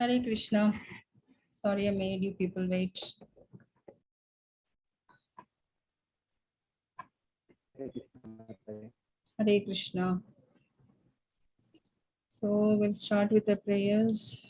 Hare Krishna. Sorry, I made you people wait. Hare Krishna. So we'll start with the prayers.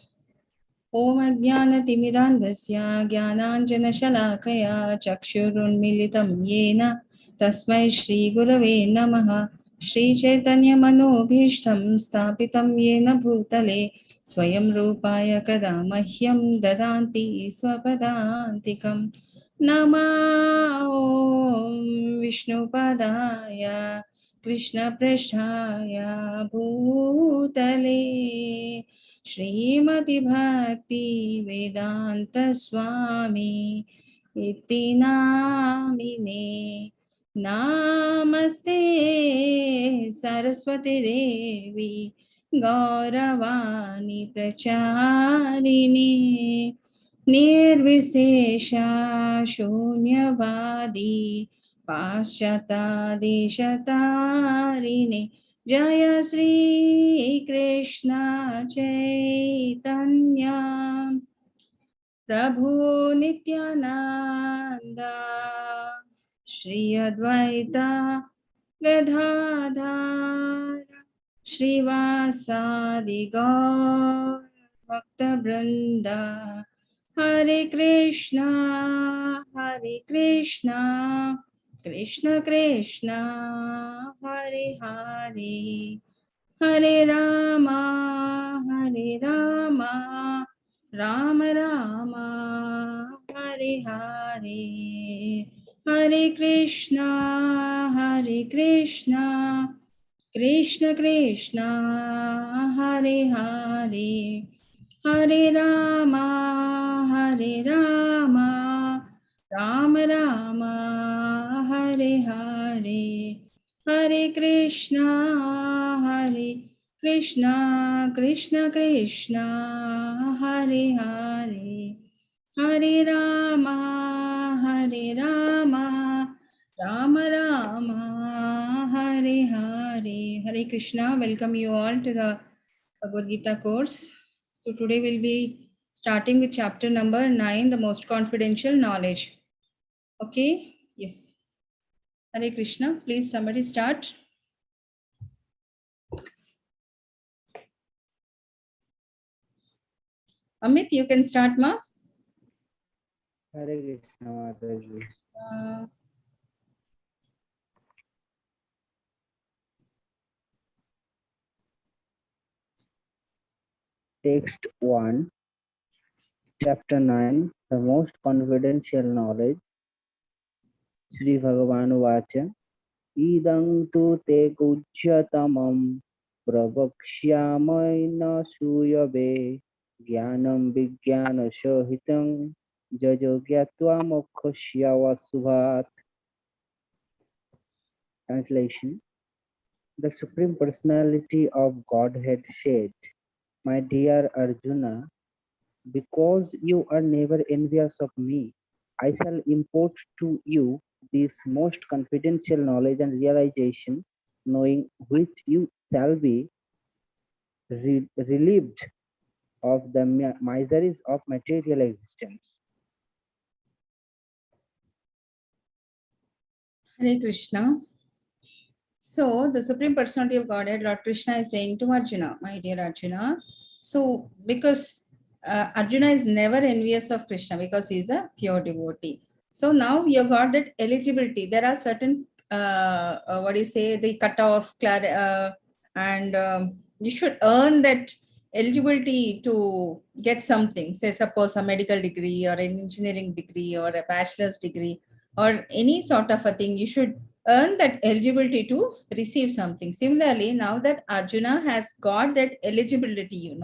Om Ajnana-timirandasya Jnananjana-shalakaya Chakshurunmilitam Yena Tasmai Shri Gurave Namaha Shri Chaitanya Manobhishtam Stapitam Yena Bhutale Swayam Rupaya Kada Mahyam Dadanti Swapadantikam Nama Om Vishnupadaya Krishna Prasthaya Bhutale Srimati Bhakti Vedanta Swami Iti Namine Namaste Saraswati Devi Gauravani Pracharini Nirvisesha Shunyavadi Paschata Deshatarine Jaya Sri Krishna Chaitanya Prabhu Nityananda Shri Advaita Gadadhara Srivasadi Gaur Bhakta Vrinda Hare Krishna Krishna Krishna Hare Hare Hare Rama Rama Rama Hare Hare Hare Krishna Krishna Krishna Hare Hare Hare Rama Rama Rama Hare Hare Hare Krishna Krishna Krishna Hare Hare Hare Rama Rama Rama Hare Hare Hare Krishna. Welcome you all to the Bhagavad Gita course. So today we'll be starting with chapter number 9, the most confidential knowledge. Okay? Yes. Hare Krishna. Please somebody start. Amit, you can start, ma. Hare Krishna Mataji. Text 1, Chapter 9, the most confidential knowledge. Sri Bhagavan Vacha. Idang tu te gujyatamam pravakshyamaina suyabe jnanam vijnana sahitam jajo gyatva moksha vasubhat. Translation. The Supreme Personality of Godhead said, My dear Arjuna, because you are never envious of me, I shall impart to you this most confidential knowledge and realization, knowing which you shall be relieved of the miseries of material existence. Hare Krishna. So the Supreme Personality of Godhead, Lord Krishna, is saying to Arjuna, my dear Arjuna, so because Arjuna is never envious of Krishna because he is a pure devotee. So now you got that eligibility. There are certain, what do you say, the cutoff, and you should earn that eligibility to get something. Say, suppose a medical degree or an engineering degree or a bachelor's degree or any sort of a thing. You should earn that eligibility to receive something. Similarly, now that Arjuna has got that eligibility,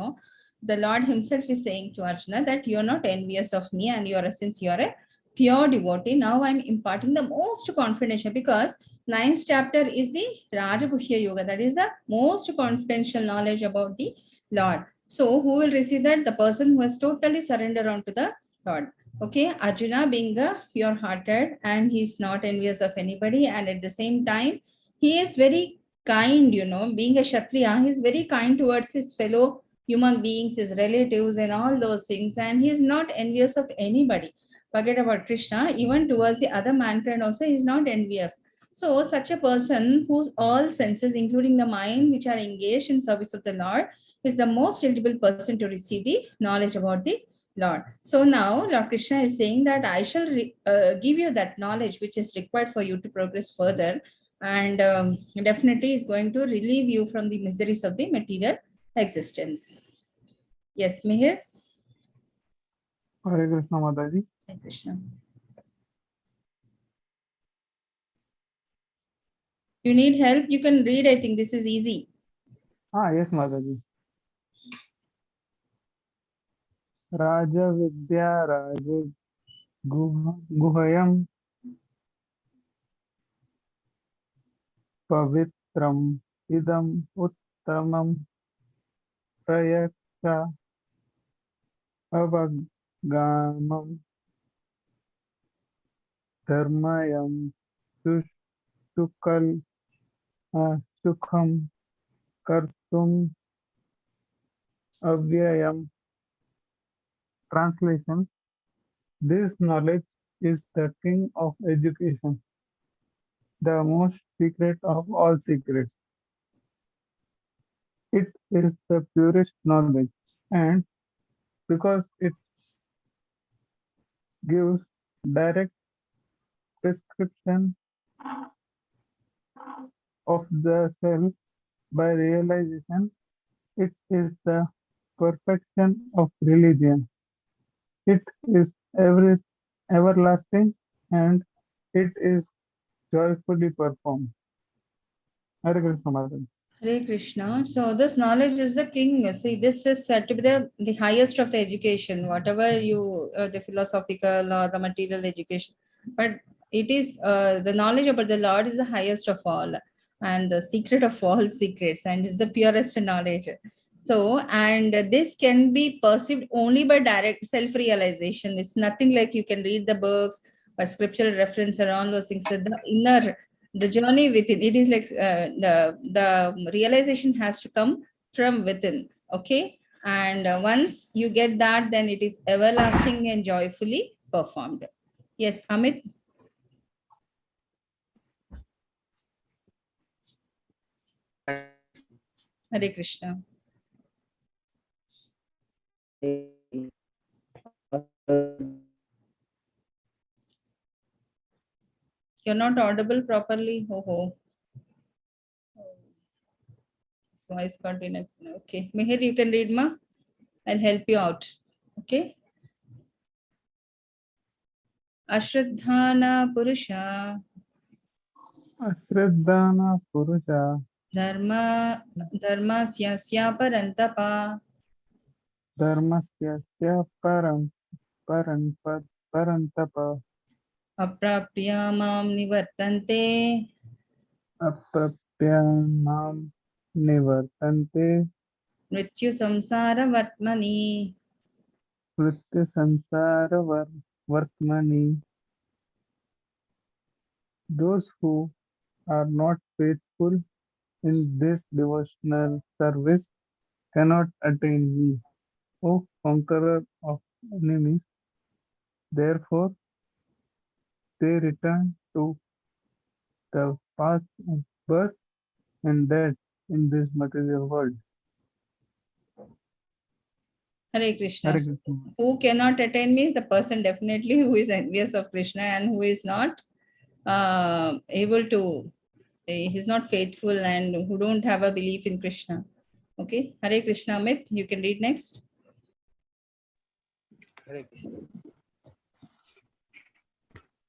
the Lord himself is saying to Arjuna that you're not envious of me and since you're a pure devotee, now I'm imparting the most confidential, because 9th chapter is the Rajaguhya Yoga, that is the most confidential knowledge about the Lord. So who will receive that? The person who has totally surrendered onto the Lord. Okay, Arjuna being a pure hearted and he's not envious of anybody, and at the same time he is very kind, being a Kshatriya, he's very kind towards his fellow human beings, his relatives, and all those things. And he is not envious of anybody. Forget about Krishna, even towards the other mankind also, he is not envious. So, such a person whose all senses, including the mind, which are engaged in service of the Lord, is the most eligible person to receive the knowledge about the Lord. So now Lord Krishna is saying that I shall give you that knowledge which is required for you to progress further, and definitely is going to relieve you from the miseries of the material existence. Yes, Mihir? Hare Krishna Mataji. Hare Krishna. You need help? You can read. I think this is easy. Yes, Mataji. Raja Vidya Raja Guhayam Pavitram Idam Uttamam Prayaksha Avagamam Dharmayam Sushukal Sukham Kartum Avyayam. Translation: this knowledge is the king of education, the most secret of all secrets. It is the purest knowledge, and because it gives direct prescription of the self by realization, it is the perfection of religion. It is everlasting, and it is joyfully performed. Hare Krishna Maharaj. Hare Krishna. So this knowledge is the king. See, this is said to be the highest of the education, whatever you, the philosophical or the material education. But it is the knowledge about the Lord is the highest of all, and the secret of all secrets, and is the purest knowledge. So, and this can be perceived only by direct self-realization. It's nothing like you can read the books or scriptural reference around those things. So the inner, the journey within, it is like the realization has to come from within. Okay, and once you get that, then it is everlasting and joyfully performed. Yes, Amit. Hare Krishna. You're not audible properly. Ho ho. So I continue. Okay, Mihir, you can read, ma. I'll help you out. Okay. Ashraddhana Purusha Ashraddhana Purusha Dharma Dharmasya Parantapa Dharmasya Parantapa Aprapya Mam Nivartante Aprapyanam Nivartante Mrityu Samsara Vatmani. Vritya Sansara Vartmani. Those who are not faithful in this devotional service cannot attain me, O conqueror of enemies. Therefore, they return to the path of birth and death in this material world. Hare Krishna. Hare So, Krishna. who cannot attain me is the person definitely who is envious of Krishna and who is not able to, he's not faithful and who don't have a belief in Krishna. Okay, Hare Krishna. Amit, you can read next.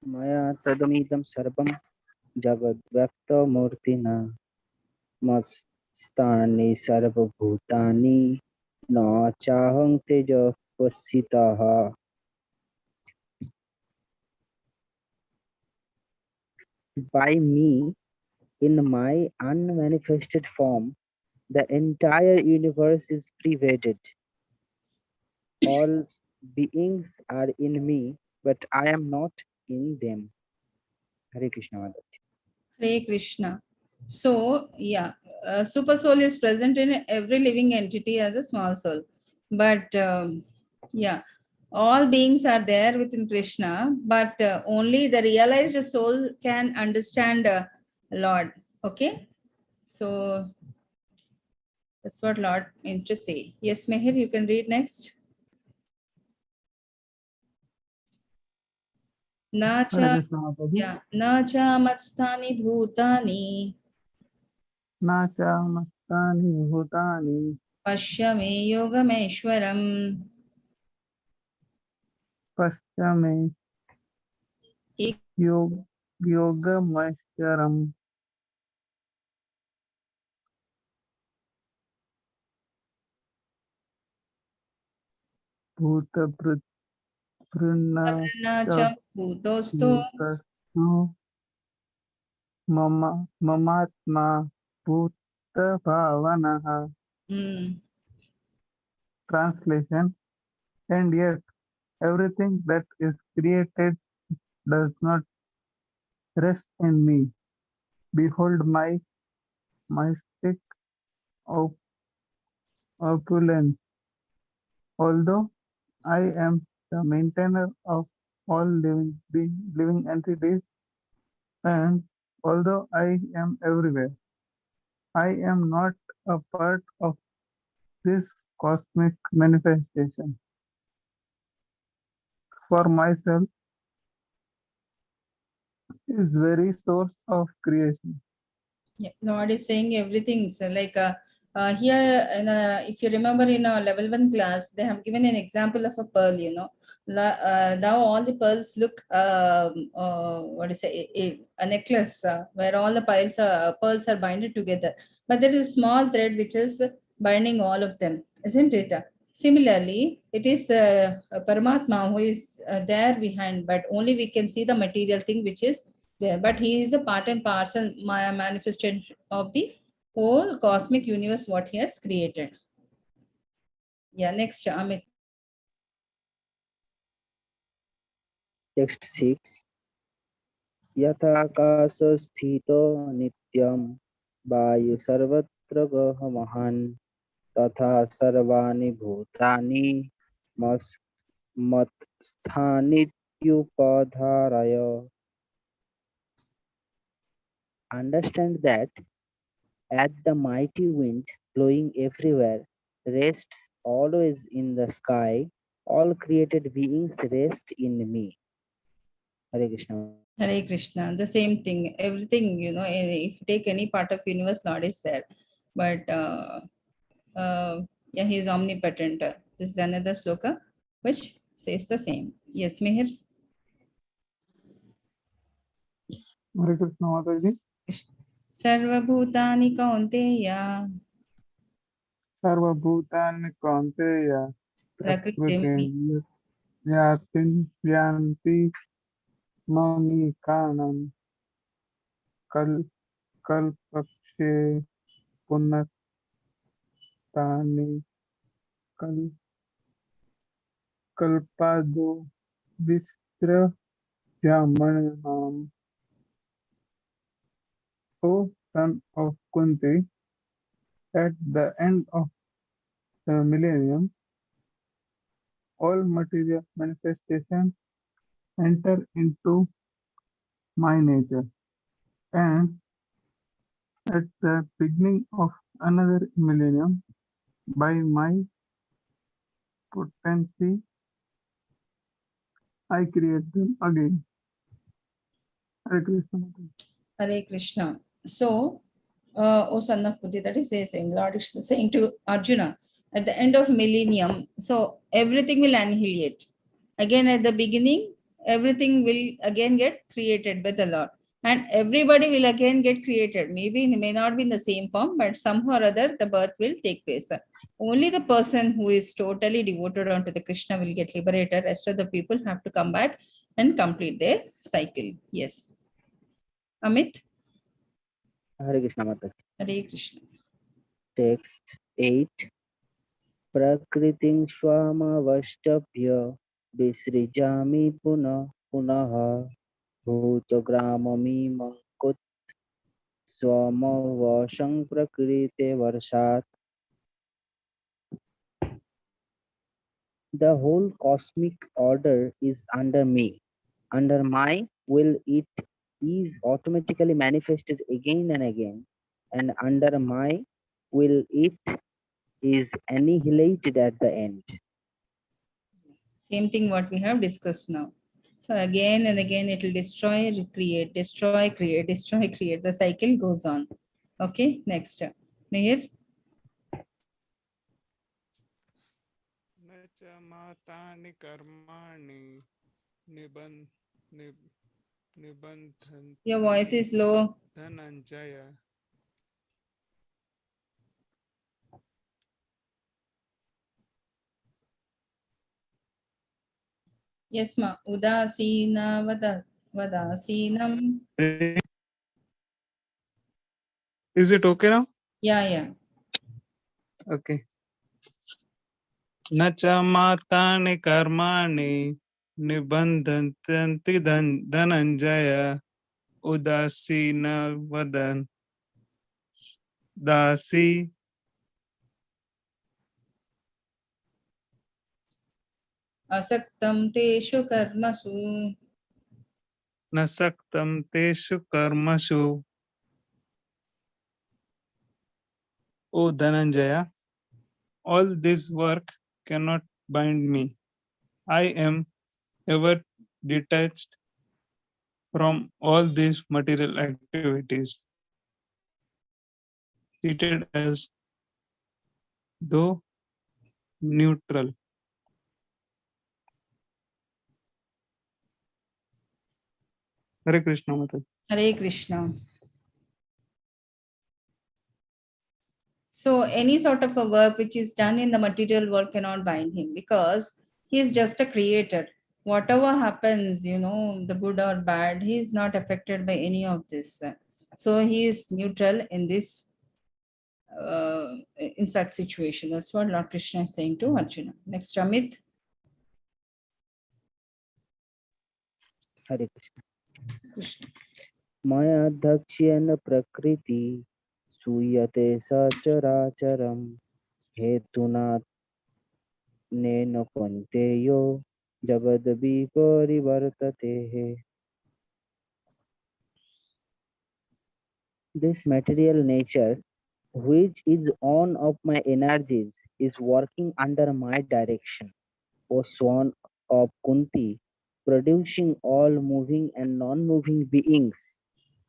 Maya tadamidam sarvam jagadvyaktamurtina mastani sarvabhutani na chaham tejapasitaha. By me, in my unmanifested form, the entire universe is pervaded. All beings are in me, but I am not in them. Hare Krishna Maharaj. Hare Krishna. So, yeah, super soul is present in every living entity as a small soul. But yeah, all beings are there within Krishna, but only the realized soul can understand Lord. Okay, so that's what Lord meant to say. Yes, Meher, you can read next. Na Hare cha, Krishna Mataji. yeah, na cha matstani bhutani Na cha mastani bhutani pashya me yogameshwaram pasyame ik yogamashcharam bhutaprit na pranacha cha bhutosto. bhutastu mamatma bhutavanaha. Mm. Translation. And yet everything that is created does not rest in me. Behold my mystic op- opulence. Although I am the maintainer of all living entities, and although I am everywhere, I am not a part of this cosmic manifestation. For myself is very source of creation. Yeah, Lord is saying everything. So, like here, if you remember in a level one class, they have given an example of a pearl. Now all the pearls look, what is it, a necklace where all the pearls are binded together. But there is a small thread which is binding all of them, isn't it? Similarly, it is Paramatma who is there behind, but only we can see the material thing which is there, but he is a part and parcel manifestation of the whole cosmic universe what he has created. Yeah, next, Amit. Text 6. यथाकाशस्थितो नित्यं वायु सर्वत्र गहमहान् तथा सर्वाणि भूतानि मत्स्थानीत्युपधारय. Understand that as the mighty wind blowing everywhere rests always in the sky, all created beings rest in me. Hare Krishna. Hare Krishna. The same thing. Everything, if you take any part of universe, Lord is there. But yeah, he is omnipotent. This is another sloka which says the same. Yes, Mihir. Hare Krishna Mataji. Sarvabhutani kaunteya Sarvabhutani Kaunteya prakritim Prakritim Yatin Yanti Mami Kanam Kal Kalpakshe Punatani Kal Kalpado Vistra Yamanam. O son of Kunti, at the end of the millennium, all material manifestations enter into my nature, and at the beginning of another millennium, by my potency, I create them again. Hare Krishna. Hare Krishna. So, O son of Buddhi, that is saying, Lord is saying to Arjuna, at the end of millennium, so everything will annihilate. Again, at the beginning, everything will again get created by the Lord. And everybody will again get created. Maybe it may not be in the same form, but somehow or other, the birth will take place. Only the person who is totally devoted onto the Krishna will get liberated. Rest of the people have to come back and complete their cycle. Yes. Amit. Hare Krishna Mataji. Hare Krishna. Text 8. प्रकृतिं स्वामवष्टभ्य विसृजामि पुनः पुनः भूतग्राममिमं Swamavashang Prakrite Varshat. The whole cosmic order is under me. Under my will, it is automatically manifested again and again, and under my will, it is annihilated at the end. Same thing what we have discussed now. So again and again it will destroy, recreate, destroy, create, destroy, create. The cycle goes on. Okay, next. Mihir? न च मातानि कर्माणि निबन् निब- Your voice निबन्धन्ति is low. Dhananjaya Yes, ma. Udasina vadasinam. Is it okay now? Yeah, yeah. Okay. न च मातानि कर्माणि निबन्धन्ति धनञ्जय उदासीन वदन् दासी Asaktam teshu karmasu. न सक्तं तेषु कर्मसु. O Dhananjaya, all this work cannot bind me. I am ever detached from all these material activities, seated as though neutral. Hare Krishna Mataji. Hare Krishna. So any sort of a work which is done in the material world cannot bind him because he is just a creator. Whatever happens, the good or bad, he is not affected by any of this. So he is neutral in this, in such situation. That's what Lord Krishna is saying to Arjuna. Next, Amit. Hare Krishna. Krishna. Maya dhakshyena prakriti suyate sacharacharam hetuna nena panteyo jagad parivartate. This material nature, which is on of my energies, is working under my direction, O swan of Kunti, producing all moving and non-moving beings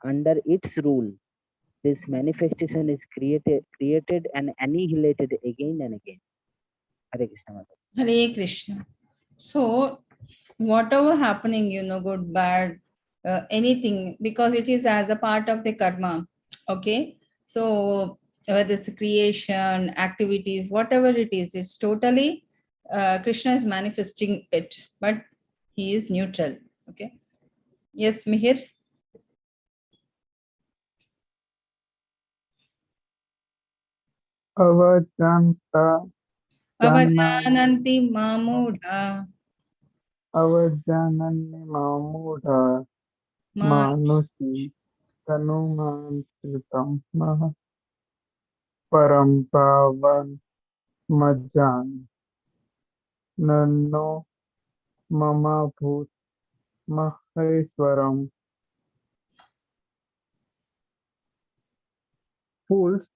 under its rule. This manifestation is created and annihilated again and again. Hare Krishna Mata. Hare Krishna. So, whatever happening, good, bad, anything, because it is as a part of the karma. Okay. So, whether it's creation, activities, whatever it is, it's totally Krishna is manifesting it, but he is neutral. Okay. Yes, Mihir. Avajanta janani Avajananti mamudha avajanani mamudha man. manusi tanumantritam maha param pavan majan nano mama bhut maheshwaram. Fools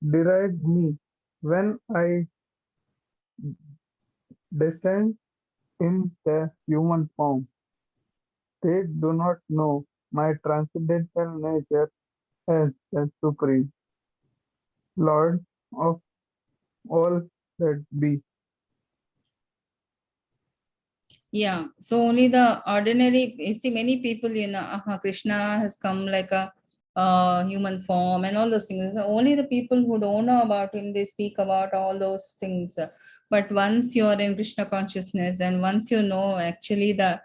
deride me when I descend in the human form. They do not know my transcendental nature as the Supreme Lord of all that be. Yeah, so only the ordinary, you see, many people, Krishna has come like a human form and all those things. So only the people who don't know about him, they speak about all those things. But once you are in Krishna consciousness and once you know actually the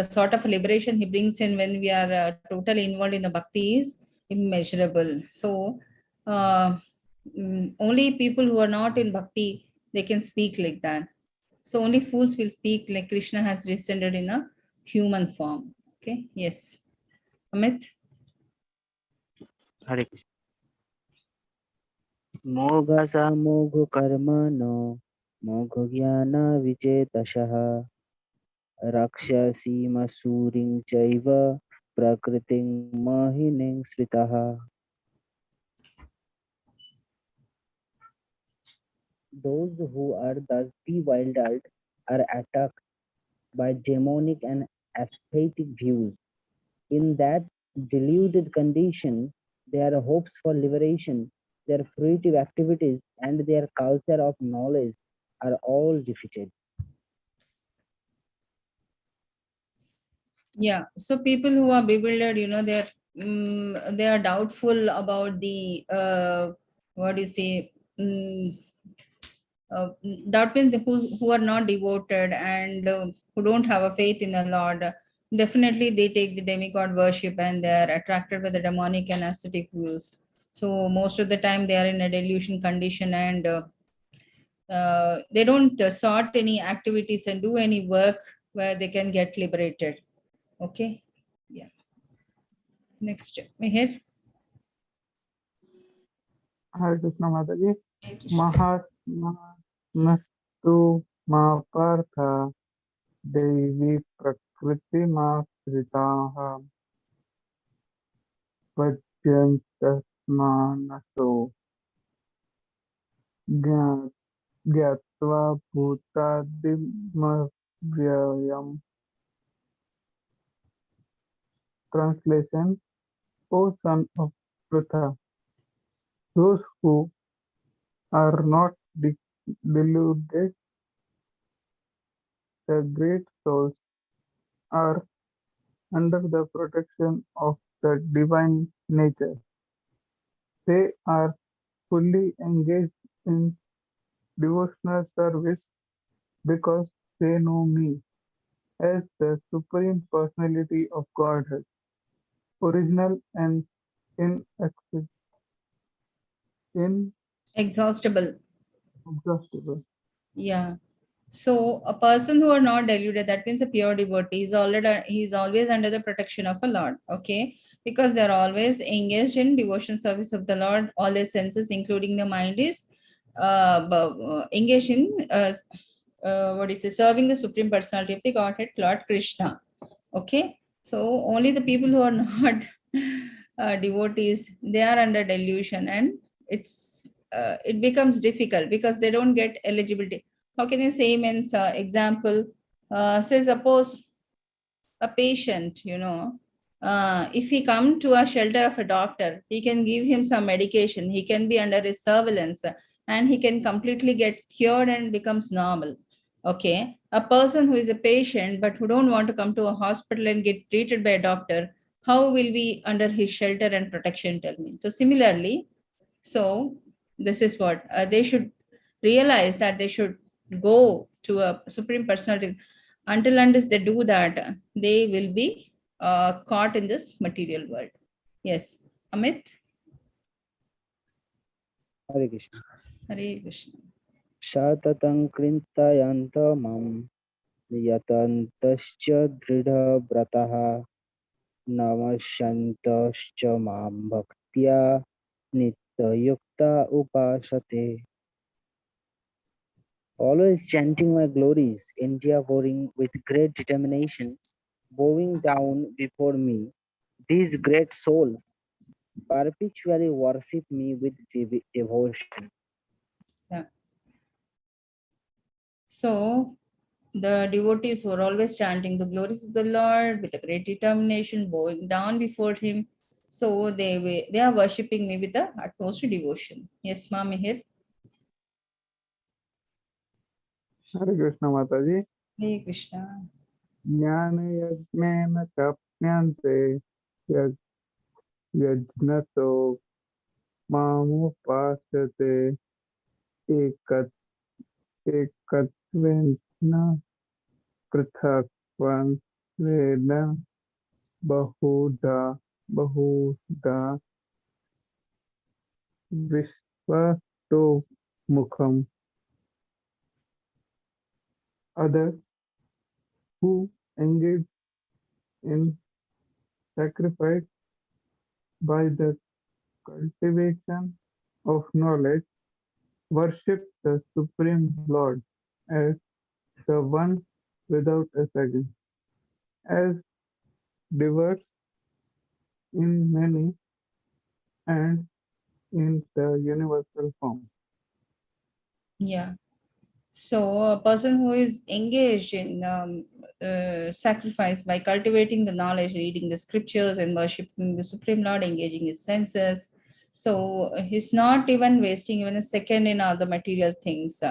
sort of liberation he brings in when we are totally involved in the bhakti is immeasurable. So only people who are not in bhakti, they can speak like that. So only fools will speak like Krishna has descended in a human form. Okay. Yes. Amit. Hare Krishna. Mogha samogho karmano, mogho jnana vichetashaha, rakshasi masuring chaiva, prakriting mahining sritaha. Those who are thus bewildered are attacked by demonic and aesthetic views. In that deluded condition, their hopes for liberation, their fruitive activities, and their culture of knowledge are all defeated. Yeah. So people who are bewildered, they are doubtful about the what do you say? That means who are not devoted and who don't have a faith in the Lord. Definitely, they take the demigod worship and they are attracted by the demonic and aesthetic views. So most of the time, they are in a delusion condition and they don't sort any activities and do any work where they can get liberated. Okay. Yeah. Next, Mihir. Hare Krishna Mataji. Hare Krishna. Mahatma Nastu Ma Partha Devi Prakriti Ma Sritaha Vajyantasmanaso Gyatva Bhutadimavyayam. Translation: O son of Pritha, those who are not deluded, the great souls, are under the protection of the divine nature. They are fully engaged in devotional service because they know me as the Supreme Personality of Godhead, original and Exhaustible. inexhaustible. Yeah. So a person who are not deluded, that means a pure devotee, he's always under the protection of a Lord. Okay. Because they're always engaged in devotion service of the Lord. All their senses, including the mind, is engaged in what is it, serving the Supreme Personality of the Godhead, Lord Krishna. Okay. So only the people who are not devotees, they are under delusion, and it becomes difficult because they don't get eligibility. How can you say means example? Say suppose a patient, if he come to a shelter of a doctor, he can give him some medication. He can be under his surveillance, and he can completely get cured and becomes normal. Okay, a person who is a patient but who don't want to come to a hospital and get treated by a doctor, how will be under his shelter and protection? Tell me. So similarly, so this is what they should realize, that they should go to a Supreme Personality. Until unless they do that, they will be caught in this material world. Yes, Amit. Hare Krishna. Hare Krishna. Shatataଂ krintayantamam yatantascha dridha brataha namasyantascha mam bhaktya nityayukta upasate. Always chanting my glories, endeavoring with great determination, bowing down before me, these great souls perpetually worship me with devotion. Yeah. So the devotees were always chanting the glories of the Lord with a great determination, bowing down before Him. So they are worshipping me with the utmost devotion. Yes, ma'am, here. Hare Krishna Mataji. Hare Krishna. ज्ञानयज्ञेन कप्यन्ते यज्ञतो मामुपास्यते एकत् एकत्वेन पृथक्त्वेन बहुधा बहुधा विश्वतो others who engage in sacrifice by the cultivation of knowledge, worship the Supreme Lord as the one without a second, as diverse in many and in the universal form. Yeah. So, a person who is engaged in sacrifice by cultivating the knowledge, reading the scriptures, and worshiping the Supreme Lord, engaging his senses. So, he's not even wasting even a second in all the material things.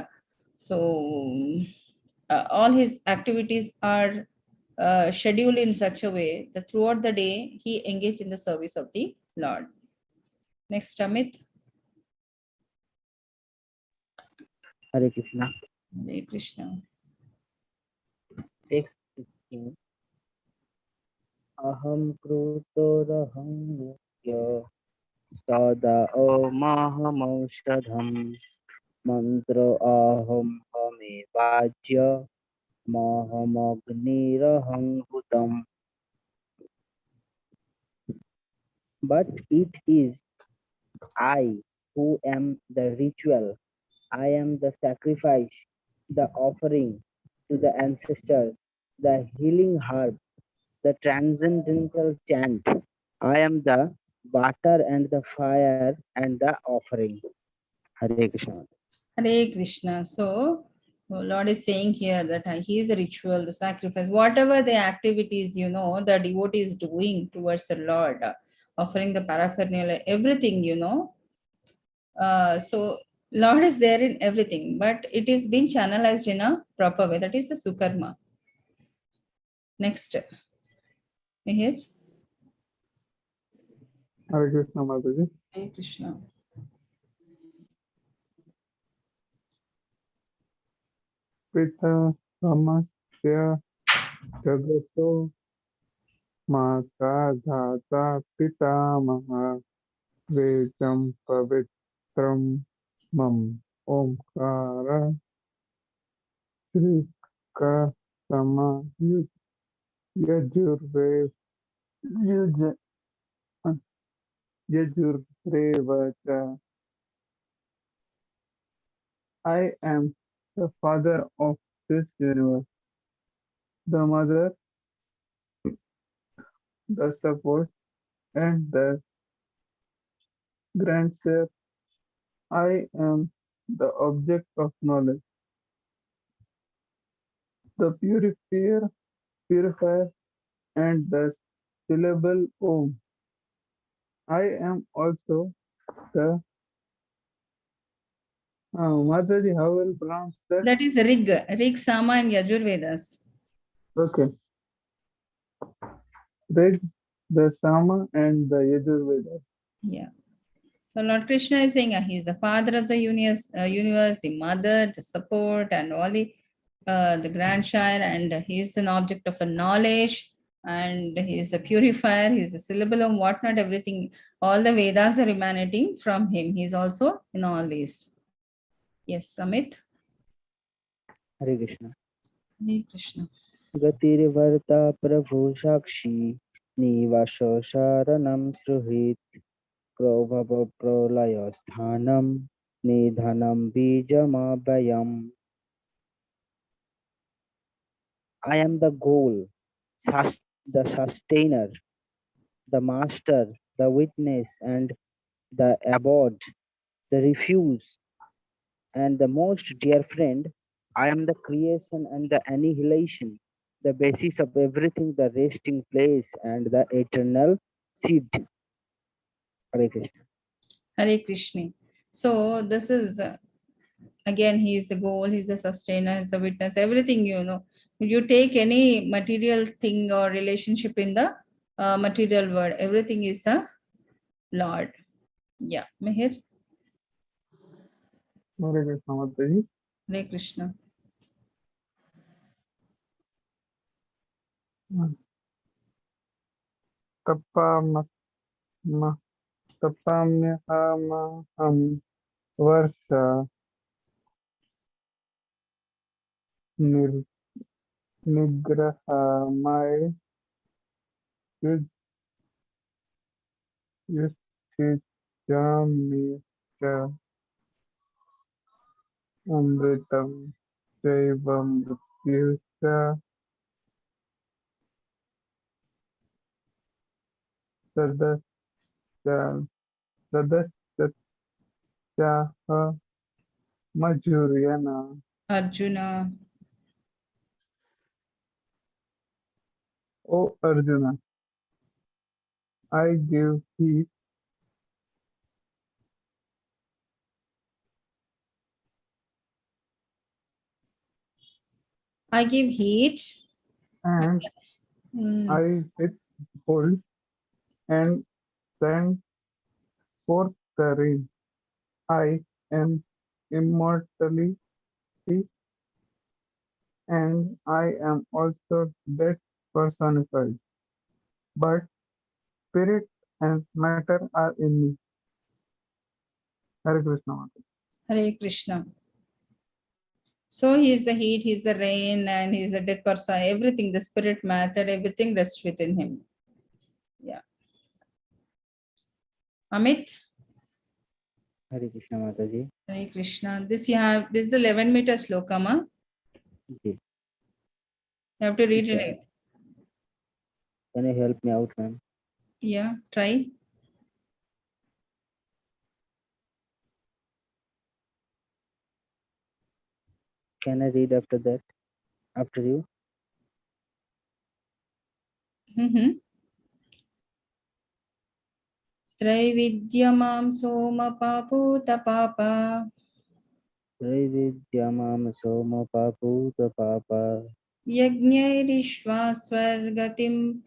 So, all his activities are scheduled in such a way that throughout the day he engaged in the service of the Lord. Next, Amit. Hare Krishna. Hare Krishna. Text 16. Aham krutoraham nitya sada maham mantra aham hame vajya maham agniraham hutam. But it is I who am the ritual. I am the sacrifice, the offering to the ancestors, the healing herb, the transcendental chant. I am the water and the fire and the offering. Hare Krishna. Hare Krishna. So, Lord is saying here that he is a ritual, the sacrifice, whatever the activities, the devotee is doing towards the Lord, offering the paraphernalia, everything, So, Lord is there in everything, but it is being channelized in a proper way. That is the Sukarma. Next, Mihir. Hare Krishna Mataji. Hare Krishna. Pita Samasya Jagato Mata Dhata Pitamaha Vejam Pavitram Mam Omkara Shrika Sama Yajurve Yuja Yajurvevacha. I am the father of this universe, the mother, the support, and the grandsire. I am the object of knowledge, the purifier, and the syllable Om. I am also the Mataji, how will pronounce that? That is Rig, Sama, and Yajur Vedas. Okay. Rig, the Sama, and the Yajurveda. Yeah. So Lord Krishna is saying he is the father of the universe, the mother, the support, and all the grandchild, and he is an object of a knowledge, and he is a purifier, he is a syllable of whatnot, everything. All the Vedas are emanating from him. He is also in all these. Yes, Amit. Hare Krishna. Hare Krishna. Gatirvarta Prabhu Sakshi Nivasho Sharanam Sruhit Prabhava Pralaya Sthanam Nidhanam Bijamabayam. I am the goal, the sustainer, the master, the witness, and the abode, the refuge, and the most dear friend. I am the creation and the annihilation, the basis of everything, the resting place, and the eternal seed. Hare Krishna. Hare Krishna. So this is again, he is the goal, he's the sustainer, he's the witness, everything. You take any material thing or relationship in the material world, everything is the Lord. Yeah, Mihir. Hare Krishna Mataji. Hare Krishna. Tapamyamaham Varsha Nir Nigrahamay Yudhishthit Jamni Amritam Chaiva Mrityuscha Sadasya Sadasyaha Majuriyana. Arjuna. O Arjuna, I give heed I give heed. and Hmm. I hit hold and send forth the rain. I am immortality and I am also death personified, but spirit and matter are in me. Hare Krishna Mata. Hare Krishna. So he is the heat, he is the rain, and he is the death person. Everything, the spirit, matter, everything rests within him. Yeah. Amit. Hare Krishna Mataji. Hare Krishna. This you have. This is the 11-meter slokama. Ji. You have to read Can, it. can you help me out, ma'am? Yeah. Try. Can I read after that? After you? Mm-hmm. Traividyamam soma paputa papa. Traividyamam soma paputa papa. Yajnairishva swargatim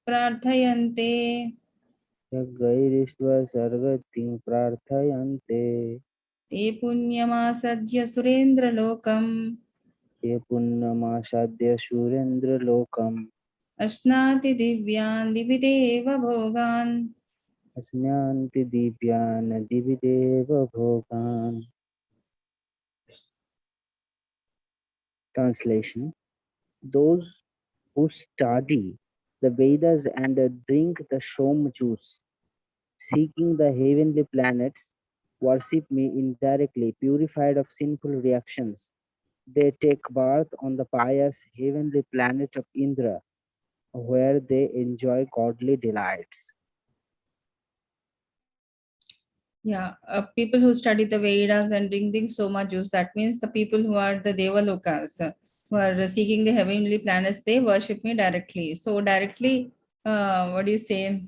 prarthayante. Yaggairishva sargatim prarthayante. Te punyamasadhya surendra lokam. Ye punnamasadya surendra lokam. Asnati divyan divideva bhogan. Asnyanti dibhyana divideva bhogan. Translation. Those who study the Vedas and drink the Shom juice, seeking the heavenly planets, worship me indirectly, purified of sinful reactions. They take birth on the pious heavenly planet of Indra, where they enjoy godly delights. Yeah, people who study the Vedas and drinking Soma juice, that means the people who are the Devalokas, who are seeking the heavenly planets, they worship me directly. So directly, what do you say?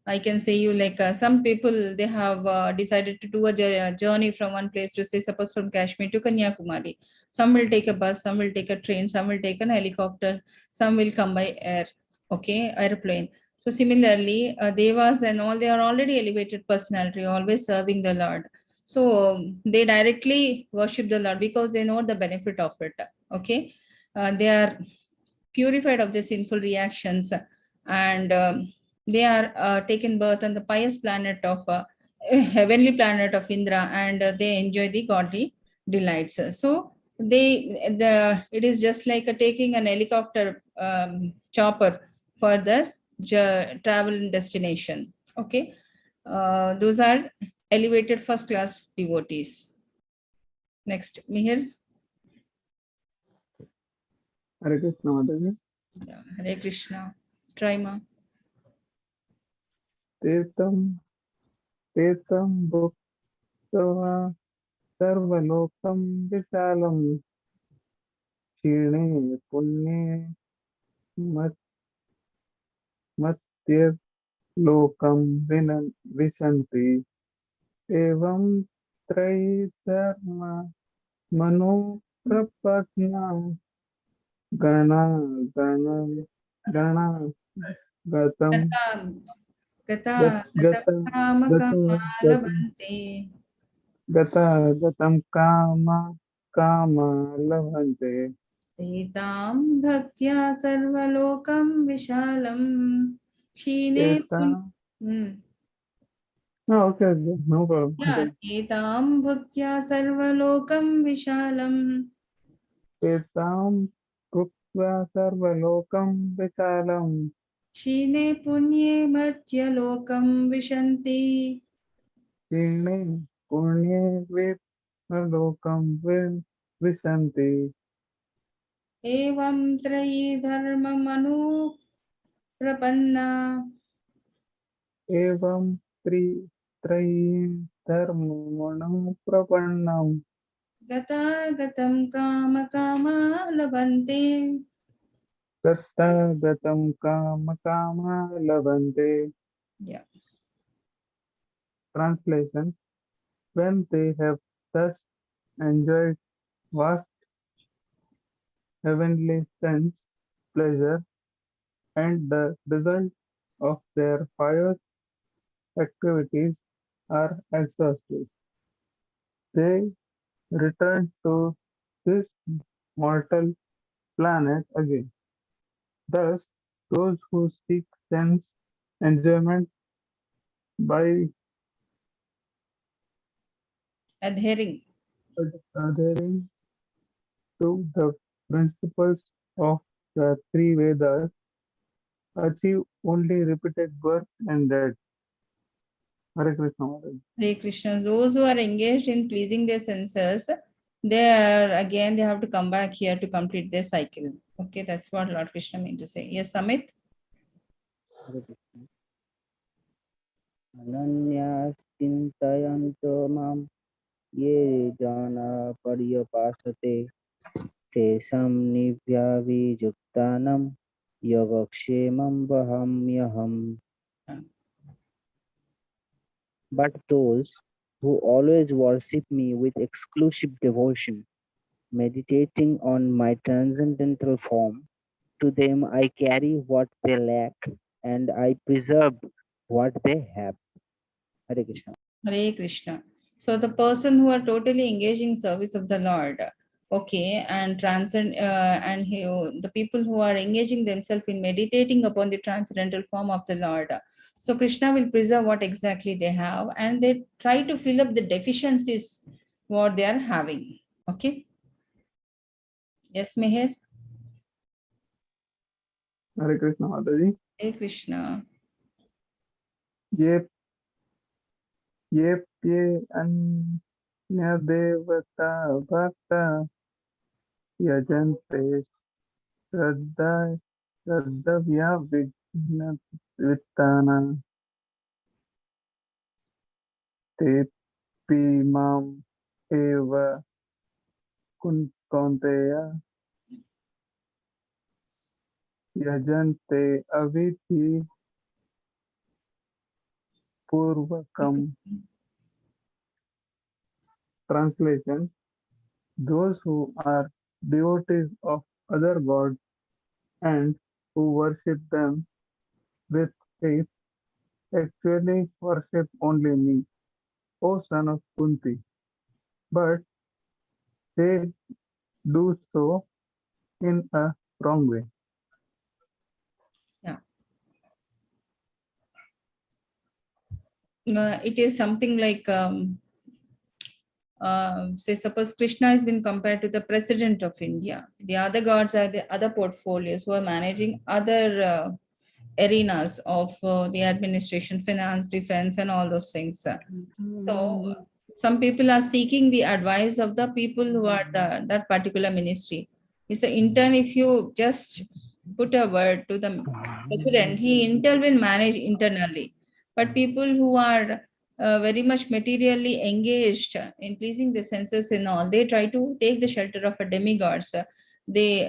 I can say you like some people, they have decided to do a journey from one place to say, suppose from Kashmir to Kanyakumari. Some will take a bus, some will take a train, some will take an helicopter, some will come by air, okay, airplane. So similarly, devas and all, they are already elevated personality, always serving the Lord. So they directly worship the Lord because they know the benefit of it. Okay, they are purified of the sinful reactions, and they are taken birth on the pious planet of heavenly planet of Indra, and they enjoy the godly delights. So it is just like taking an helicopter chopper for the travel and destination. Okay, those are elevated first class devotees. Next, Mihir. Hare Krishna Mataji. Yeah, Hare Krishna. Try ma. Tetam Tetam Bhuktava Sarvalokam Vishalam Kshine Punye Mat Matyat Lokam Vishanti Evam Traidharma Mano Prapatna Gana Gana Gana Gatam Gata, gata, gata, Gata kama, Gata kama, Gata labante. Gata Gatam Kama Kama Lavante. Tetam bhaktya sarvalokam vishalam. Kshine pun. Teta. Hmm. Oh, okay, okay, no problem. Yeah, Okay. tetam bhaktya sarvalokam vishalam. Tetam Krutva Sarvalokam Vichalam. Kshine punye martya lokam vishanti. क्षीणे पुण्ये वित्तलोकं विशन्ति एवं त्रयी धर्ममनु प्रपन्ना एवं त्रयी धर्मणं प्रपन्नं गतागतं कामकामा लभन्ते. तत्तगतं कामकामा लभन्ते. Yeah. Translation: when they have thus enjoyed vast heavenly sense pleasure and the result of their pious activities are exhausted, they return to this mortal planet again. Thus, those who seek sense enjoyment by Adhering. adhering to the principles of the three Vedas achieve only repeated birth and death. Hare Krishna Maharaj. Hare Krishna. Those who are engaged in pleasing their senses, they have to come back here to complete their cycle. Okay, that's what Lord Krishna meant to say. Yes, Amit. Hare Krishna. Ananyas-chintayanta mam ye jana paryapasate tesam nivyavijaktanam yogakshemam vahamyaham. But those who always worship me with exclusive devotion, meditating on my transcendental form, to them I carry what they lack and I preserve what they have. Hare Krishna. Hare Krishna. So the person who are totally engaged in service of the Lord, okay, and the people who are engaging themselves in meditating upon the transcendental form of the Lord. So Krishna will preserve what exactly they have, and they try to fill up the deficiencies what they are having. Okay. Yes, Meher. Hare Krishna Mataji. Hare Krishna. ये ये अन्य देवता भक्ता यजन्ते श्रद्धा श्रद्धव्या विघ्न वित्ताना तेऽपि माम् एव कौन्तेय यजन्ते अविधि पूर्वकम्. Translation: those who are devotees of other gods and who worship them with faith actually worship only me, O son of Kunti, but they do so in a wrong way. Yeah. It is something like say suppose Krishna has been compared to the president of India. The other gods are the other portfolios who are managing other arenas of the administration, finance, defense, and all those things. So some people are seeking the advice of the people who are that particular ministry. It's an intern. If you just put a word to the president, he will manage internally. But people who are very much materially engaged in pleasing the senses and all, they try to take the shelter of a demigods. They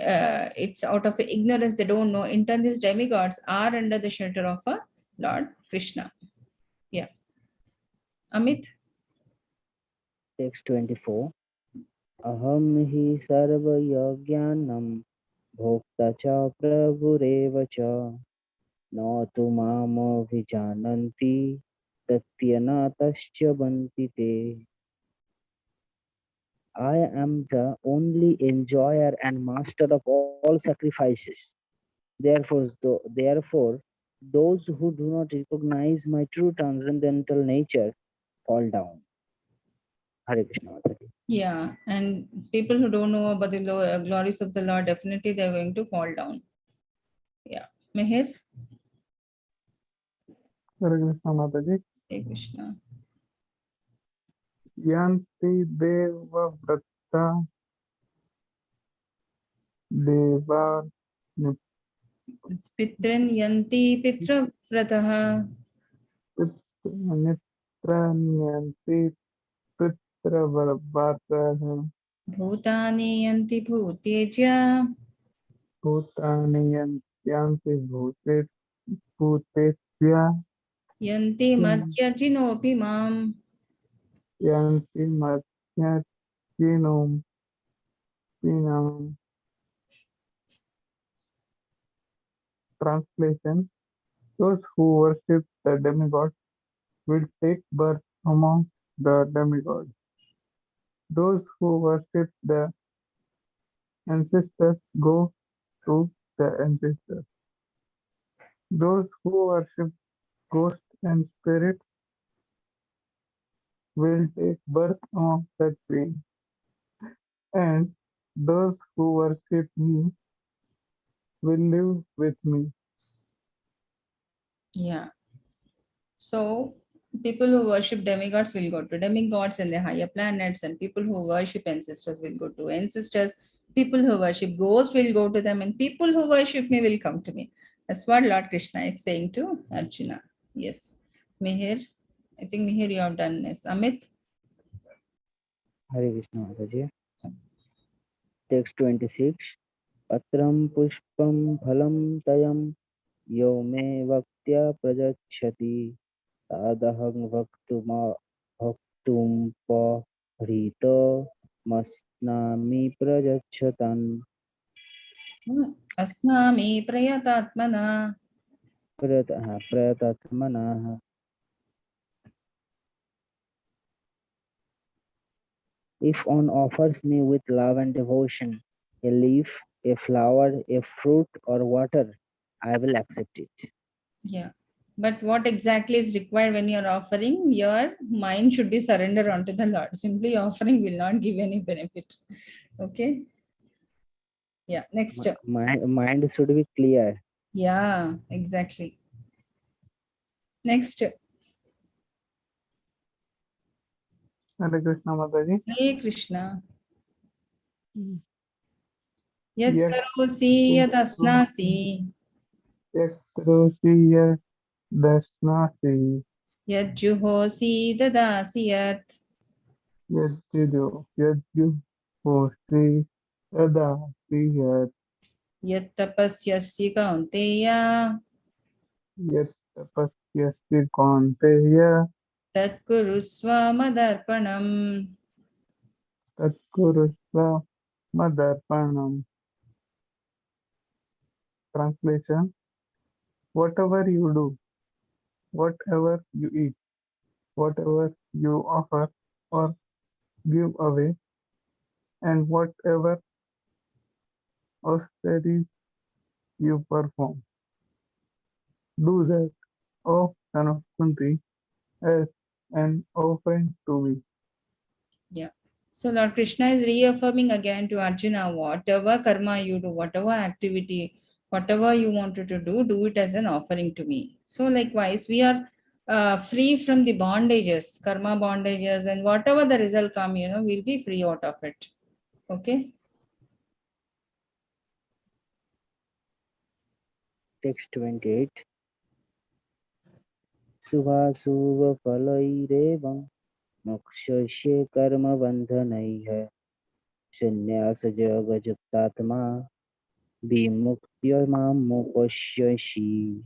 it's out of ignorance, they don't know. In turn, these demigods are under the shelter of a Lord Krishna. Yeah. Amit. Text 24. Aham hi sarvayagyanam bhokta cha prabhurev cha na tu mam vijananti tatyanatasya banti te. I am the only enjoyer and master of all sacrifices. Therefore, those who do not recognize my true transcendental nature fall down. Hare Krishna. Mataji. Yeah, and people who don't know about the glories of the Lord, definitely they're going to fall down. Yeah. Meher. Hare Krishna Mataji. Hare Krishna. Yanti Devavrata Deva Pitrin yanti pitravratah. Nitranyanti Pitravarvatah Bhutani yanti bhutejya. Bhutani Yanti Bhutesya Yanti madhyajinopi mam. Yanti Madhyachinom Chinam. Translation: those who worship the demigods will take birth among the demigods. Those who worship the ancestors go to the ancestors. Those who worship ghosts and spirits will take birth among the trees. And those who worship me will live with me. Yeah. So people who worship demigods will go to demigods and the higher planets, and people who worship ancestors will go to ancestors. People who worship ghosts will go to them, and people who worship me will come to me. That's what Lord Krishna is saying to Arjuna. Yes. Mihir, I think Mihir, you have done this. Amit? Hare Krishna Mataji. Text 26. Patram pushpam phalam tayam yo me vaktya prajachati tadaham bhaktum pahrito masnami prajachatan. Asnami prayatatmana. Prayatatmanah. If one offers me with love and devotion a leaf, a flower, a fruit, or water, I will accept it. Yeah. But what exactly is required when you're offering? Your mind should be surrendered onto the Lord. Simply offering will not give any benefit. Okay. Yeah. Next. Mind should be clear. Yeah, exactly. Next. Hare Krishna Mataji. Hare Krishna. Yad Yak karosi yad asnasi. Yakrosi Dasnasi Yad juhosi dadasi yat. Yadju Hosi Adasiyat Yad tapasyasi kaunteya. Yat Tapasyasi Konteya Tat kurusva madarpanam. Tatkurusva Madarpanam. Translation: whatever you do, whatever you eat, whatever you offer or give away, and whatever austerities you perform, do that, O son of Kunti, as an offering to me. Yeah. So Lord Krishna is reaffirming again to Arjuna, whatever karma you do, whatever activity, whatever you wanted to do it as an offering to me. So likewise, we are free from the bondages, karma bondages, and whatever the result come, we'll be free out of it. Okay. Text 28. Subhasuva falairevam mokshasya karma bandhanaiha sannyasa jagajaktatma vimuktya mamupashyashi.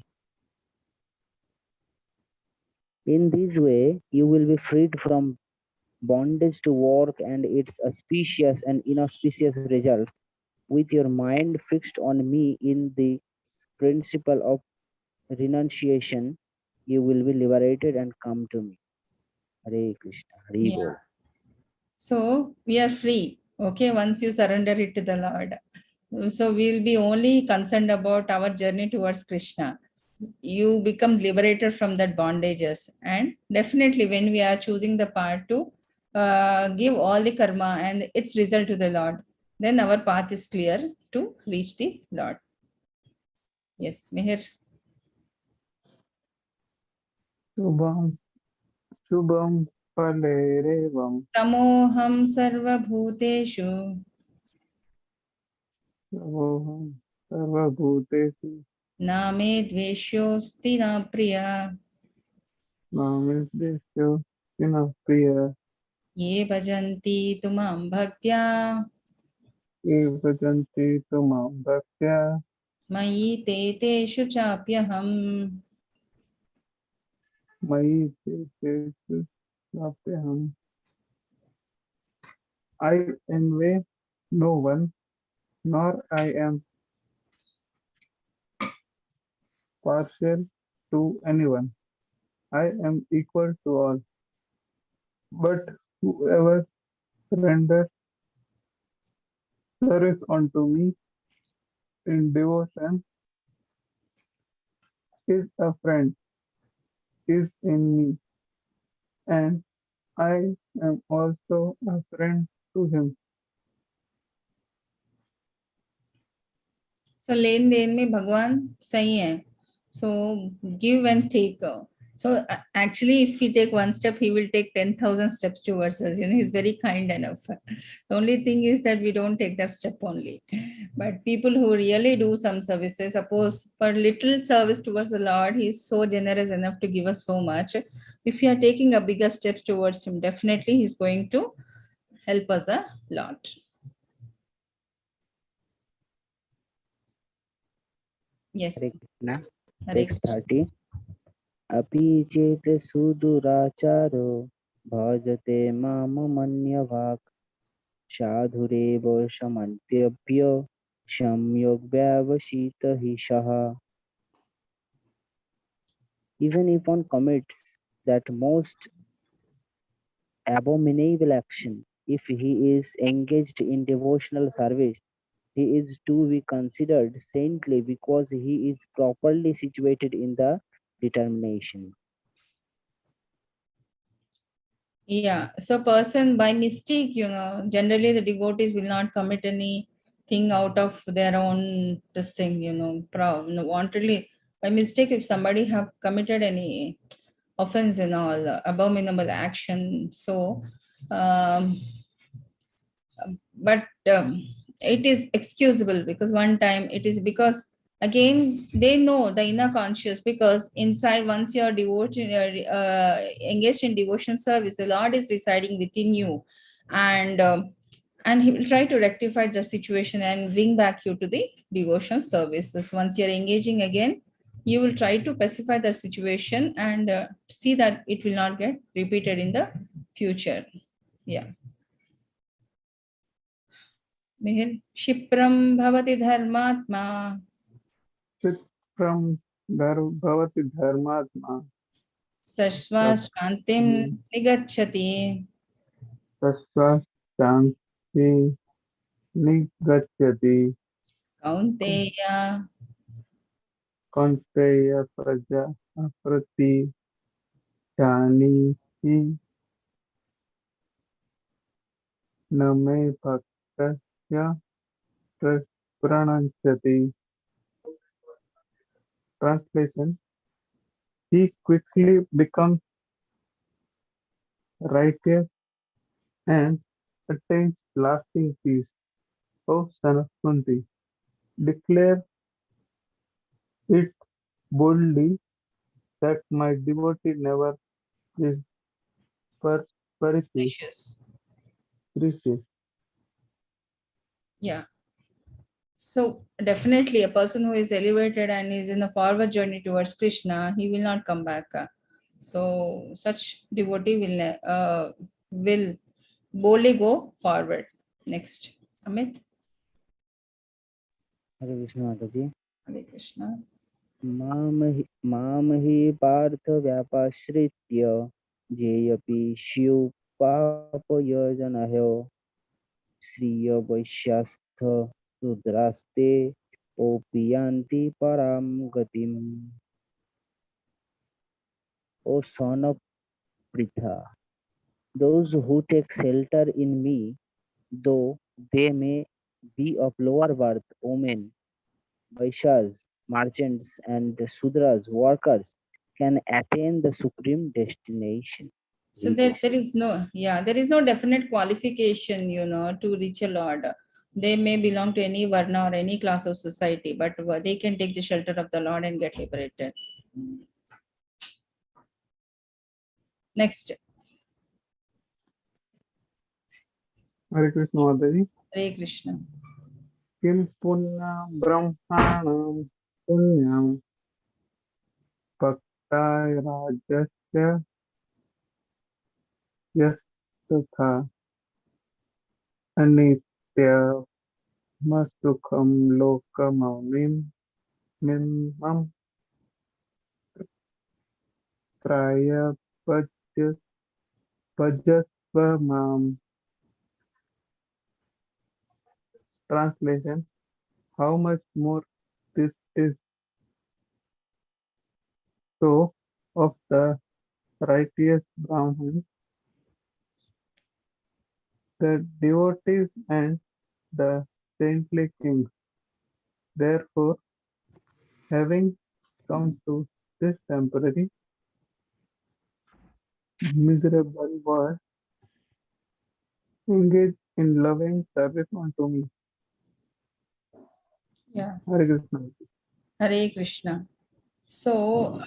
In this way, you will be freed from bondage to work and its auspicious and inauspicious results. With your mind fixed on me in the principle of renunciation, you will be liberated and come to me. Hare Krishna, Hare Yeah. Bol. So we are free. Okay. Once you surrender it to the Lord. So we'll be only concerned about our journey towards Krishna. You become liberated from that bondages, and definitely when we are choosing the path to give all the karma and its result to the Lord, then our path is clear to reach the Lord. Yes, Mihir. Shubham, Shubham फलेरेवं तमोहं सर्वभूतेषु समोहं सर्वभूतेषु न मे द्वेष्योऽस्ति न प्रिया मामेद्यस्य न प्रिय ये भजन्ति तु मां भक्त्या ये भजन्ति तु मां भक्त्या मयि ते तेषु चाप्यहम् मयि ते तेषु चाप्यहम् I envy no one, nor I am partial to anyone. I am equal to all. But whoever renders service unto me in devotion is a friend, is in me, and I am also a friend to him. So लेन देन में भगवान सही है. So give and take. So actually, if we take one step, he will take 10,000 steps towards us. You know, he's very kind enough. The only thing is that we don't take that step only. But people who really do some services, suppose for little service towards the Lord, he's so generous enough to give us so much. If we are taking a bigger steps towards him, definitely he's going to help us a lot. Yes. Hare Krishna. Hare Text Krishna. 30. Api chet suduracharo bhajate mamamanyavak sadhurev samantyabhyo samyogvyavasita hishaha. Even if one commits that most abominable action, if he is engaged in devotional service, he is to be considered saintly because he is properly situated in the determination. Yeah, so person by mistake, you know, generally the devotees will not commit anything out of their own this thing, you know, wantedly. By mistake, if somebody have committed any offense and all, abominable action, so um, but it is excusable because one time it is because again they know the inner conscious because inside once you are devoted engaged in devotion service, the Lord is residing within you, and and he will try to rectify the situation and bring back you to the devotion services. Once you're engaging again, you will try to pacify the situation and see that it will not get repeated in the future. Yeah. Mihir क्षिप्रं भवति धर्मात्मा चित्रं भवति धर्मात्मा सश्वा शान्तिं निगच्छति तस्मात् शान्ति निगच्छति कौन्तेय कौन्तेय प्रजा प्रति जानीहि न मे भक्तस्य प्रणश्यति. Translation: He quickly becomes righteous and attains lasting peace. O son of Kunti, declare it boldly that my devotee never is perishes. Perishes. Yeah. So definitely a person who is elevated and is in a forward journey towards Krishna, he will not come back. So such devotee will boldly go forward. Next, Amit. Hare Krishna Mataji. Hare Krishna. मां हि पार्थ व्यापाश्रित्य जेयपि स्युः पापयोजनयो श्रियवैश्यास्थ शूद्रास्ते ओपि यान्ति परां गतिम्. O son of Pritha, those who take shelter in me, though they may be of lower birth, women, Vaishyas, merchants, and Sudras, workers, can attain the supreme destination. So there is no, yeah, there is no definite qualification, to reach a Lord. They may belong to any varna or any class of society, but they can take the shelter of the Lord and get liberated. Next, Hare Krishna Mataji. Hare Krishna. Kim punya brahmanam punyam bhaktai rajasya yastatha anitya masukham lokamamim mimam traya bhajasva mam. Translation: how much more this is so of the righteous Brahmins, the devotees and the saintly kings. Therefore, having come to this temporary, miserable world, engage in loving service unto me. Yeah, Hare Krishna. Hare Krishna. So,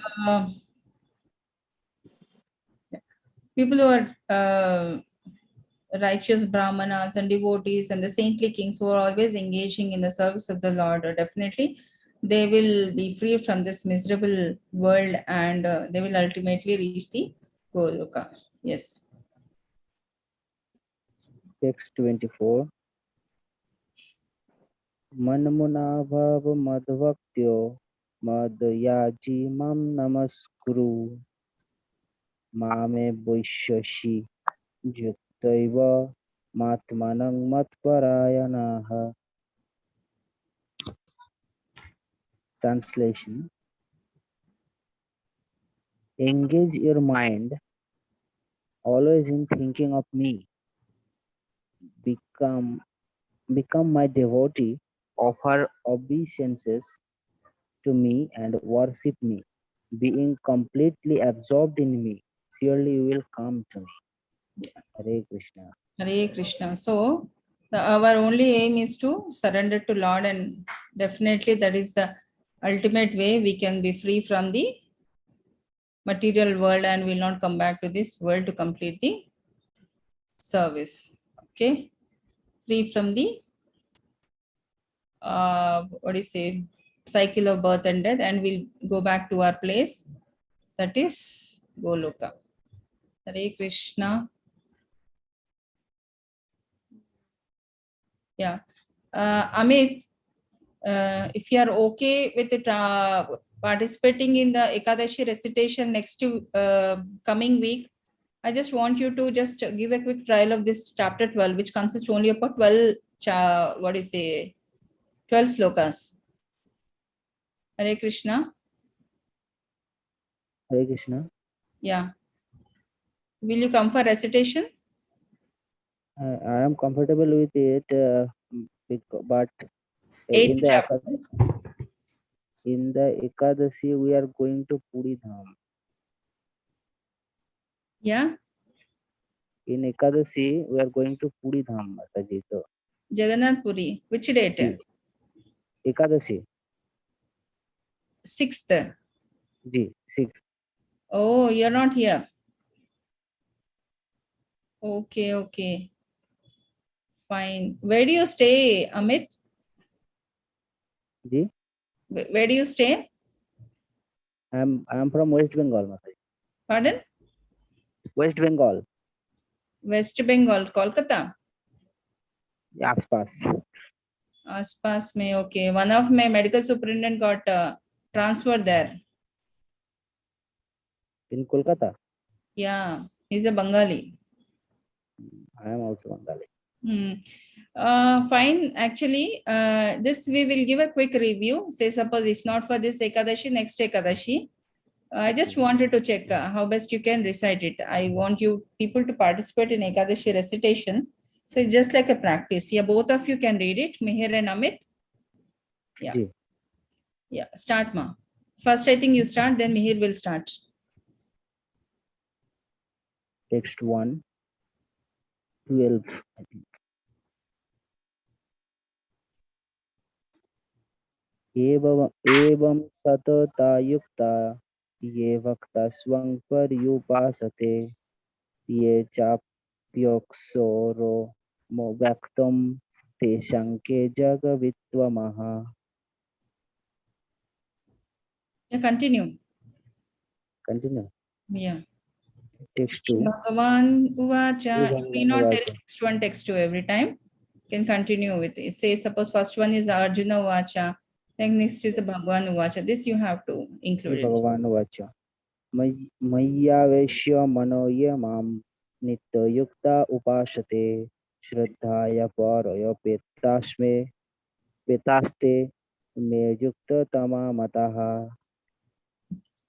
people who are righteous brahmanas and devotees and the saintly kings who are always engaging in the service of the Lord, definitely they will be free from this miserable world, and they will ultimately reach the Goloka. Yes. Text 24. Manmuna bhav madvaktyo madyaji mam namaskuru mame vaishyashi yuktaiva matmanang matparayanaha. Translation: engage your mind always in thinking of me. Become my devotee, offer obeisances to me and worship me. Being completely absorbed in me, surely you will come to me. Hare Krishna. Hare Krishna. So, our only aim is to surrender to Lord, and definitely that is the ultimate way we can be free from the material world and will not come back to this world to complete the service. Okay, free from the what do you say, cycle of birth and death, and we'll go back to our place, that is Goloka. Hare Krishna. Yeah. Amit, if you are okay with it, participating in the Ekadashi recitation next coming week, I just want you to just give a quick trial of this chapter 12, which consists only about 12, 12 slokas. Hare Krishna. Hare Krishna. Yeah. Will you come for recitation? I am comfortable with it, but Eighth in the chapter. Ekadashi we are going to Puri Dham. Yeah. In Ekadashi we are going to Puri Dham, Mataji. So, Jagannath Puri. Which date? Ekadashi. 6th. Ji, 6. Oh, you're not here. Okay, okay. Fine. Where do you stay, Amit? Ji, Where do you stay? I am from West Bengal, Mataji. Pardon? West Bengal. West Bengal, Kolkata. Aspas. Aspas mein, okay. One of my medical superintendent got transferred there. In Kolkata. Yeah, he's a Bengali. I am also Bengali. Fine. Actually, this we will give a quick review. Say, suppose if not for this Ekadashi, next Ekadashi. I just wanted to check how best you can recite it. I want you people to participate in Ekadashi recitation. So it's just like a practice. Yeah, both of you can read it, Mihir and Amit. Yeah. Ji. Yeah, start, ma. First, I think you start, then Mihir will start. Text 1, 12, I think. एवं सतता युक्ता ये वक्ता स्वं पर्युपासते ये चाप्योक्सोरो व्यक्तं तेषां के जगवित्वमः. Yeah, continue. Continue. Yeah. Text 2. Bhagavan Uvacha. You need Bhagavan not tell Uvacha. text 1, text 2 every time. You can continue with it. Say, suppose first one is Arjuna Uvacha, then next is the Bhagavan Uvacha. This you have to include it. Bhagavan Uvacha. मय्यावेश्य मनो ये मां नित्ययुक्ता उपासते श्रद्धाया परय पेतास्ते मे युक्ततमा मतः.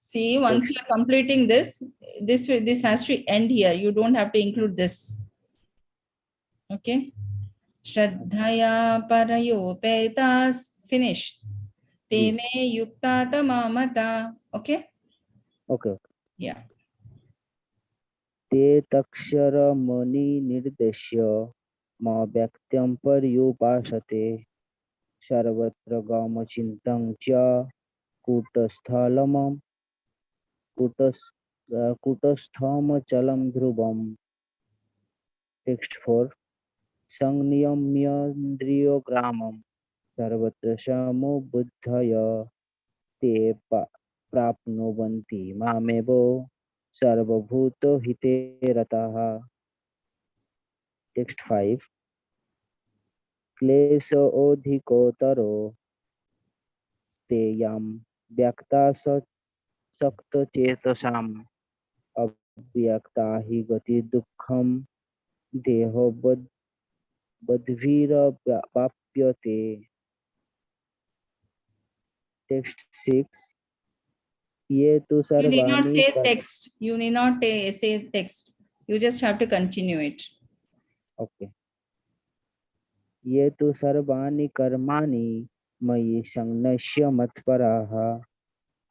See, once you are completing this, this has to end here. You don't have to include this. Okay. Shraddhaya parayopetas. Finish. Te me yukta tamamata. Okay. Okay. Yeah. ते तक्षरमणि निर्देश्य म व्यक्त्यं पर्युपासते सर्वत्र गमचिन्तं च कूटस्थलमं कूटस्थमचलं ध्रुवम्. Text 4. संनियम्येन्द्रियग्रामं सर्वत्र समुबुद्धय ते प्राप्नुवन्ति मामेव सर्वभूतहिते रताः. Text 5. क्लेशोऽधिकोत्तरो तेयां व्यक्ता सक्तचेतसाम् अव्यक्ता हि गतिदुःखं देहोबद्भिरवाप्यते. Text 6. ये तु You need not सर्वाणि say text. You need not say text. You just have to continue it. Okay. ये तु सर्वाणि कर्माणि मयि संन्यस्य मत्पराः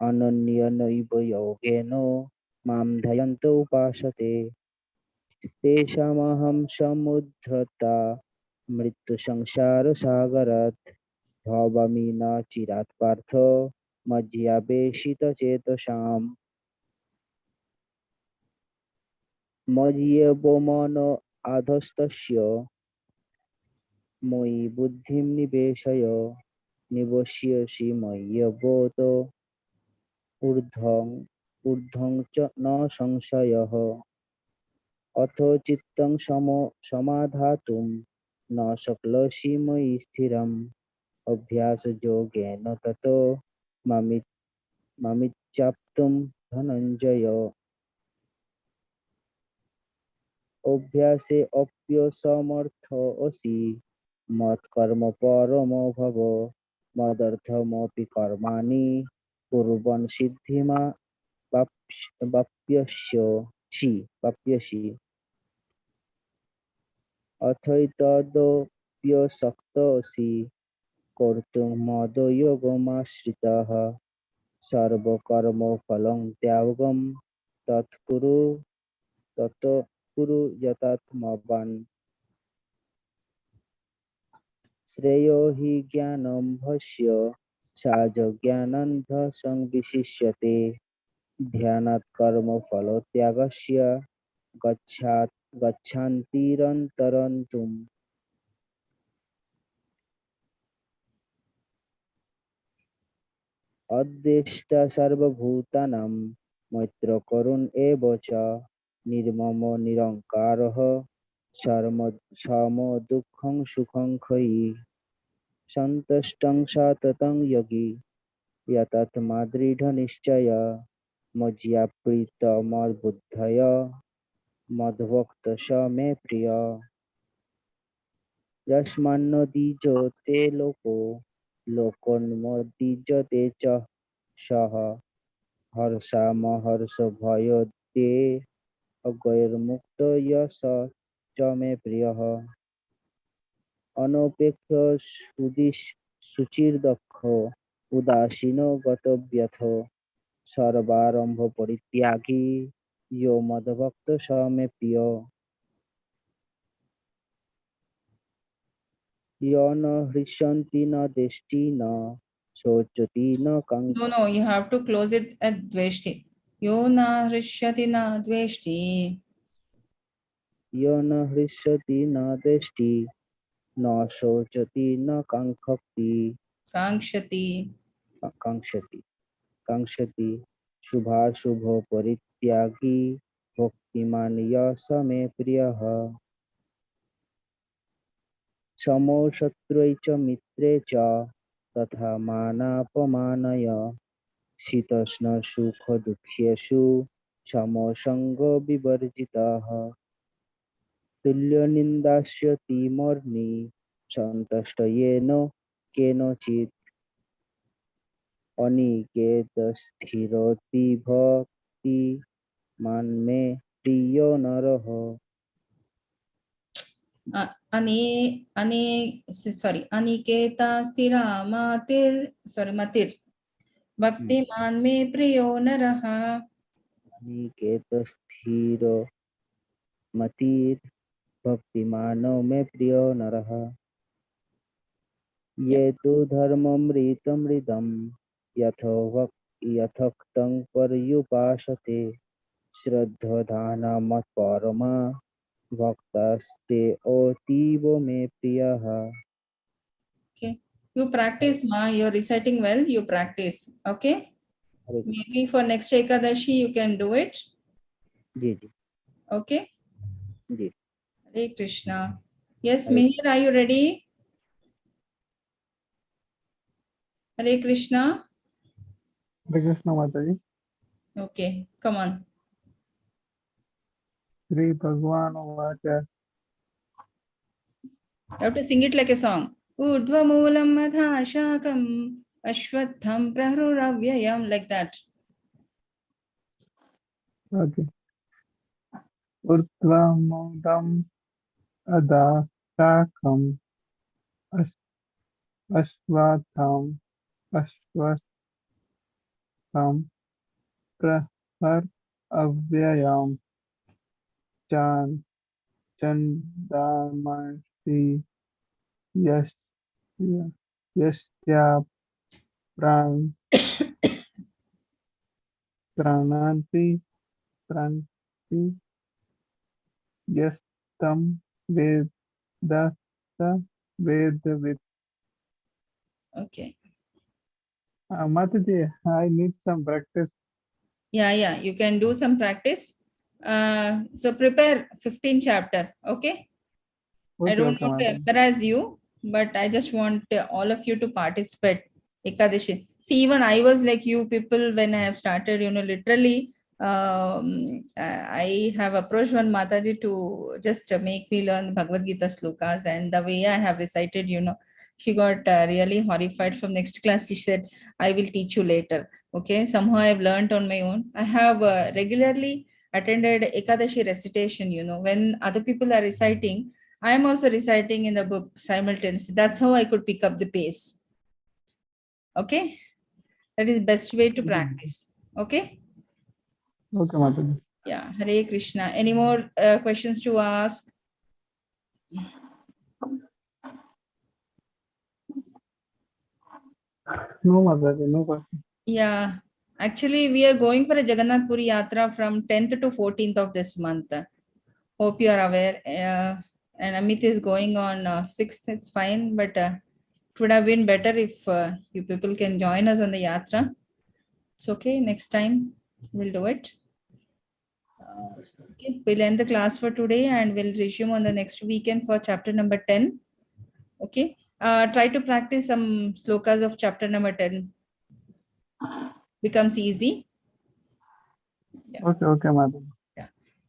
अनन्यनैव योगेन मां ध्यायन्त उपासते तेषामहं समुद्धृता मृत्युसंसारसागरात् भवामि न चिरात् पार्थ मय्यावेशितचेतसाम्. मय्येव मन अधस्तस्य मयि बुद्धिं निवेशय निवस्यसि मय्येव ऊर्ध्वं च न संशयः. अथ चित्तं समाधातुं न शक्नोषि मयि स्थिरम् अभ्यासयोगेन ततो मामिच्छाप्तुं धनञ्जय. अभ्यासेऽप्यसमर्थोऽसि मत्कर्म परमो भव मदर्थमपि कर्माणि कुर्वन् सिद्धिमा वाप्यसि. अथैतदप्यशक्तोऽसि कर्तुं मदयोगमाश्रितः सर्वकर्मफलं त्यागं तत्कुरु यथात्मवान्. श्रेयो हि ज्ञानम्भस्य साजज्ञानान्धसंविशिष्यते ध्यानात् कर्मफलत्यागस्य गच्छन्तिरन्तरन्तुम्. अद्वेष्टा सर्वभूतानां मैत्र करुण एव च निर्ममो निरङ्कारः समदुःखं सुखं क्षयी सन्तुष्टं सततं योगी यतात्मा दृढनिश्चय मज्जाप्रीतमद्बुद्धय मद्भक्त स मे प्रिय. यस्मान्नदीजते लोको लोकोन्मदीजते च सः हर्षामहर्षभयोदे अगैर्मुक्त यश च मे प्रियः. अनपेक्ष शुचिर्दक्ष उदासीनो गतव्यथो सर्वारम्भ परित्यागी यो मद्भक्त स मे प्रिय यो न हृष्यन्ति न देष्टि न शोचति न No, no, you have to close it at dveshti. Yo na hrishyati na dveshti. यो न हृष्यति न देष्टि न शोचति न Kankshati. काङ्क्षति काङ्क्षति शुभाशुभो परित्यागी भक्तिमान् यः स मे प्रियः समो शत्रुै च मित्रे च तथा मानापमानय शीतोष्ण सुख दुःखेषु समो संगो विवर्जितः तुल्यनिन्दास्यतिमर्नि सन्तुष्ट येन केनचित् अनिकेतस्थिरोति भक्ति मान्मे प्रियो नरः Aniketa stira matir, sorry, matir. Bhaktiman me priyo naraha. अनिकेतस्थिरो मतिर् भक्तिमानो मे प्रियो नरः Yeah. ये तु धर्ममृतमृदं यथोक्तं पर्युपासते श्रद्धधानमत्परमा भक्तास्ते अतीव मे प्रियः Okay. You practice, ma. You're reciting well. You practice. Okay. Hare Krishna Maybe for next Ekadashi, you can do it. Ji ji Okay. Ji Hare Krishna. Yes, Hare Mihir, are you ready? Hare Krishna. Hare Krishna Mataji. Okay, come on. Shri Bhagwan Vacha. You have to sing it like a song. Urdhva moolam madha shakam ashwatham prahruravayam, like that. Okay. Urtva Mudam Ada Sakam Ashwatham Ashwatham Prahar Avyayam Chan Chandamasi Yash Yasya Pran Prananti Pranti Yastam Vedasta Vedavit. Okay. Mataji, I need some practice. Yeah, you can do some practice. So prepare 15 chapter. Okay. I Okay, don't okay, want to Mataji. embarrass you, but I just want all of you to participate. Ekadashi. See, even I was like you people when I have started, literally, I have approached one Mataji to just make me learn Bhagavad Gita slokas, and the way I have recited, she got really horrified. From next class, she said, I will teach you later. Okay, somehow I've learned on my own. I have regularly attended Ekadashi recitation, when other people are reciting, I am also reciting in the book simultaneously. That's how I could pick up the pace. Okay, that is best way to practice. Okay. Okay, Mataji. Yeah, Hare Krishna. Any more questions to ask? No, Mataji, no question. Yeah, actually, we are going for a Jagannath Puri Yatra from 10th to 14th of this month. Hope you are aware. And Amit is going on 6th. It's fine, but it would have been better if you people can join us on the Yatra. It's okay. Next time we'll do it. Okay, we'll end the class for today and we'll resume on the next weekend for chapter number 10. Okay. Try to practice some slokas of chapter number 10. Becomes easy. Yeah. Okay, okay, Mataji.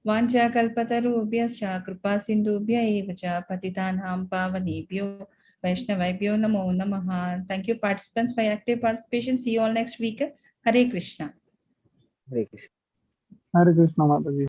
Vancha kalpatarubhyascha kripa sindhubhya eva cha patitanam pavanebhyo vaishnavabhyo namo namaha. Thank you participants for your active participation. See you all next week. Hare Krishna. Hare Krishna Hare Krishna Mataji.